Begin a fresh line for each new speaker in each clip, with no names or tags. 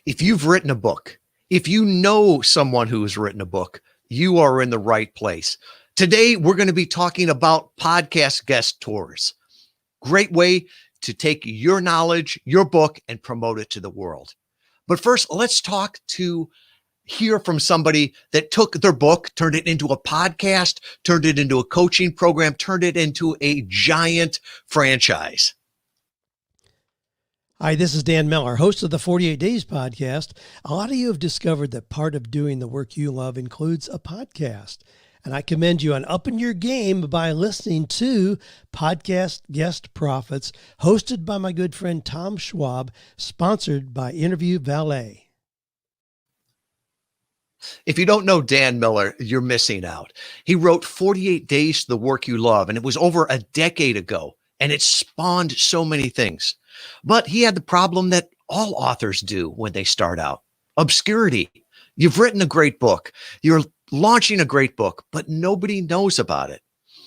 If you've written a book, if you know someone who has written a book, you are in the right place. Today, we're going to be talking about podcast guest tours. Great way to take your knowledge, your book, and promote it to the world. But first, let's hear from somebody that took their book, turned it into a podcast, turned it into a coaching program, turned it into a giant franchise.
Hi, this is Dan Miller, host of the 48 Days podcast. A lot of you have discovered that part of doing the work you love includes a podcast. And I commend you on upping your game by listening to Podcast Guest Profits, hosted by my good friend Tom Schwab, sponsored by Interview Valet.
If you don't know Dan Miller, you're missing out. He wrote 48 Days to the Work You Love, and it was over a decade ago, and it spawned so many things. But he had the problem that all authors do when they start out: obscurity. You've written a great book. You're launching a great book, but nobody knows about it.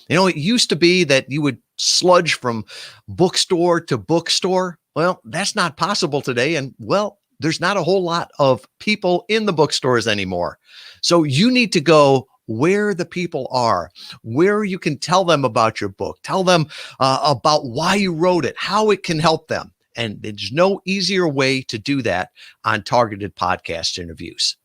You know, it used to be that you would sludge from bookstore to bookstore. Well, that's not possible today. And there's not a whole lot of people in the bookstores anymore. So you need to go where the people are, where you can tell them about your book, tell them about why you wrote it, how it can help them. And there's no easier way to do that on targeted podcast interviews.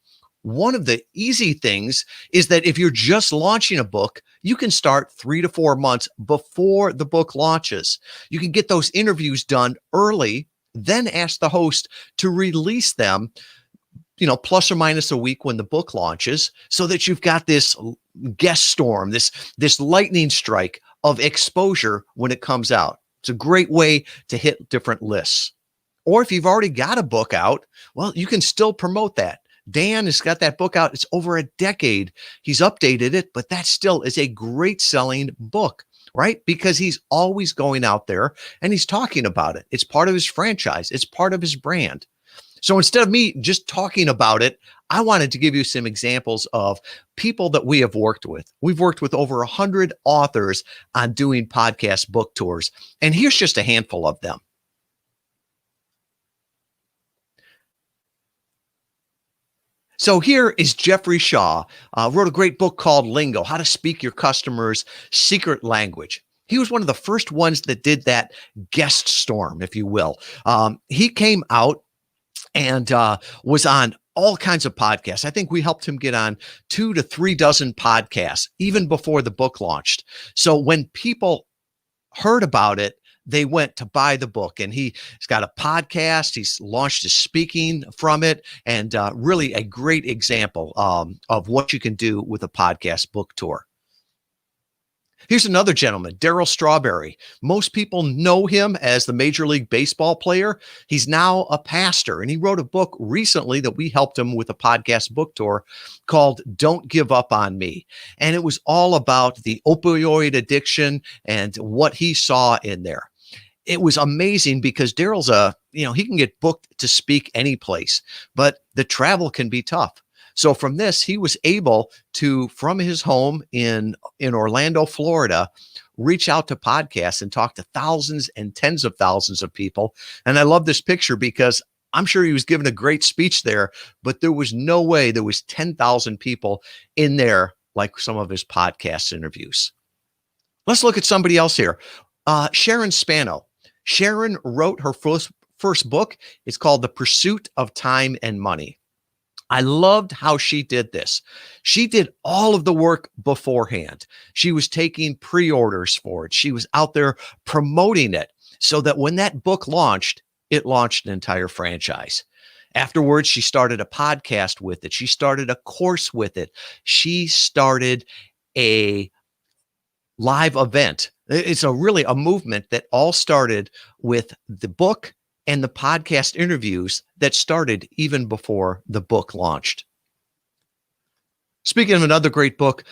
One of the easy things is that if you're just launching a book, you can start 3 to 4 months before the book launches. You can get those interviews done early, then ask the host to release them, plus or minus a week when the book launches, so that you've got this guest storm, this lightning strike of exposure when it comes out. It's a great way to hit different lists. Or if you've already got a book out, you can still promote that. Dan has got that book out. It's over a decade. He's updated it, but that still is a great selling book, right? Because he's always going out there and he's talking about it. It's part of his franchise. It's part of his brand. So instead of me just talking about it, I wanted to give you some examples of people that we have worked with. We've worked with over 100 authors on doing podcast book tours. And here's just a handful of them. So here is Jeffrey Shaw, wrote a great book called Lingo, How to Speak Your Customers' Secret Language. He was one of the first ones that did that guest storm, if you will. He came out and was on all kinds of podcasts. I think we helped him get on 2 to 3 dozen podcasts, even before the book launched. So when people heard about it, they went to buy the book, and he's got a podcast. He's launched his speaking from it, and really a great example of what you can do with a podcast book tour. Here's another gentleman, Darryl Strawberry. Most people know him as the Major League Baseball player. He's now a pastor, and he wrote a book recently that we helped him with a podcast book tour called Don't Give Up on Me. And it was all about the opioid addiction and what he saw in there. It was amazing because Darryl's he can get booked to speak any place, but the travel can be tough. So from this, he was able to, from his home in Orlando, Florida, reach out to podcasts and talk to thousands and tens of thousands of people. And I love this picture because I'm sure he was giving a great speech there, but there was no way there was 10,000 people in there like some of his podcast interviews. Let's look at somebody else here. Sharon Spano. Sharon wrote her first book. It's called The Pursuit of Time and Money. I loved how she did this. She did all of the work beforehand. She was taking pre-orders for it. She was out there promoting it so that when that book launched, it launched an entire franchise. Afterwards, she started a podcast with it. She started a course with it. She started a live event. It's a movement that all started with the book and the podcast interviews that started even before the book launched. Speaking of another great book,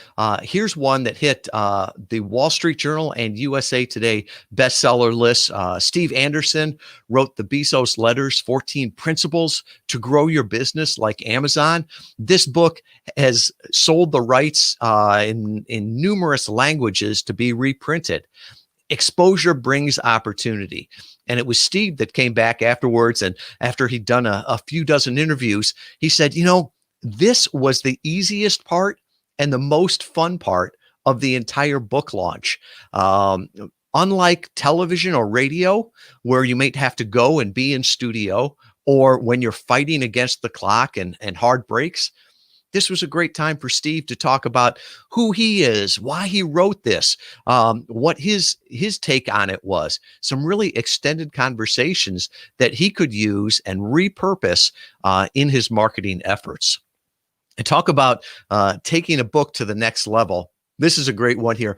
here's one that hit the Wall Street Journal and USA Today bestseller lists. Steve Anderson wrote the Bezos Letters, 14 Principles to Grow Your Business Like Amazon. This book has sold the rights in numerous languages to be reprinted. Exposure brings opportunity. And it was Steve that came back afterwards. And after he'd done a few dozen interviews, he said, this was the easiest part and the most fun part of the entire book launch. Unlike television or radio, where you might have to go and be in studio, or when you're fighting against the clock and hard breaks, this was a great time for Steve to talk about who he is, why he wrote this, what his take on it was, some really extended conversations that he could use and repurpose in his marketing efforts. And talk about taking a book to the next level. This is a great one here.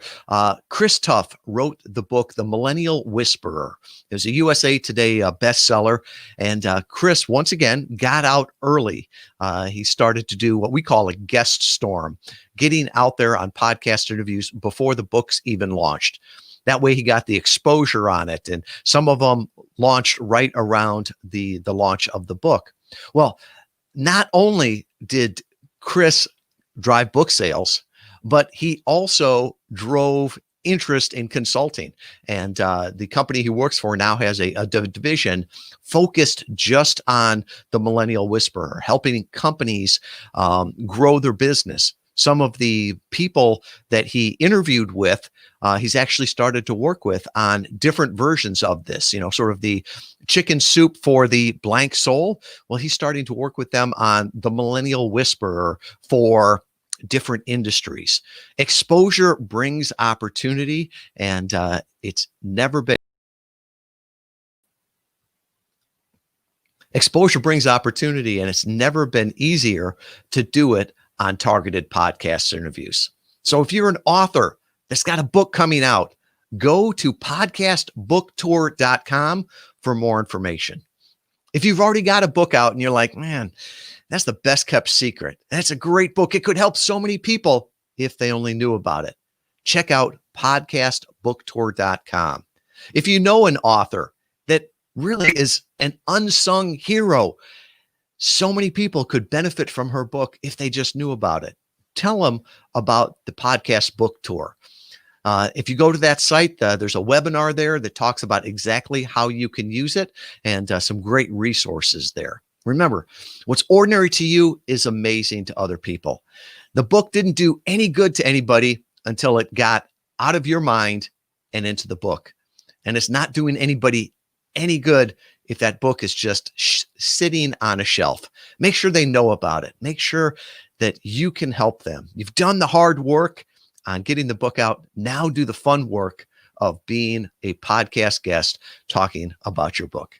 Chris Tuff wrote the book, The Millennial Whisperer. It was a USA Today bestseller. And Chris, once again, got out early. He started to do what we call a guest storm, getting out there on podcast interviews before the books even launched. That way he got the exposure on it. And some of them launched right around the launch of the book. Well, not only did Chris drive book sales, but he also drove interest in consulting. And the company he works for now has a division focused just on the Millennial Whisperer, helping companies grow their business. Some of the people that he interviewed with, he's actually started to work with on different versions of this, sort of the chicken soup for the blank soul. Well, he's starting to work with them on the Millennial Whisperer for different industries. Exposure brings opportunity, and it's never been. Exposure brings opportunity, and it's never been easier to do it on targeted podcast interviews. So if you're an author that's got a book coming out, go to podcastbooktour.com for more information. If you've already got a book out and you're like, man, that's the best kept secret, that's a great book, it could help so many people if they only knew about it, check out podcastbooktour.com. If you know an author that really is an unsung hero, so many people could benefit from her book if they just knew about it, tell them about the Podcast Book Tour. If you go to that site, there's a webinar there that talks about exactly how you can use it, and some great resources there. Remember, what's ordinary to you is amazing to other people. The book didn't do any good to anybody until it got out of your mind and into the book. And it's not doing anybody any good if that book is just sitting on a shelf. Make sure they know about it. Make sure that you can help them. You've done the hard work on getting the book out. Now do the fun work of being a podcast guest talking about your book.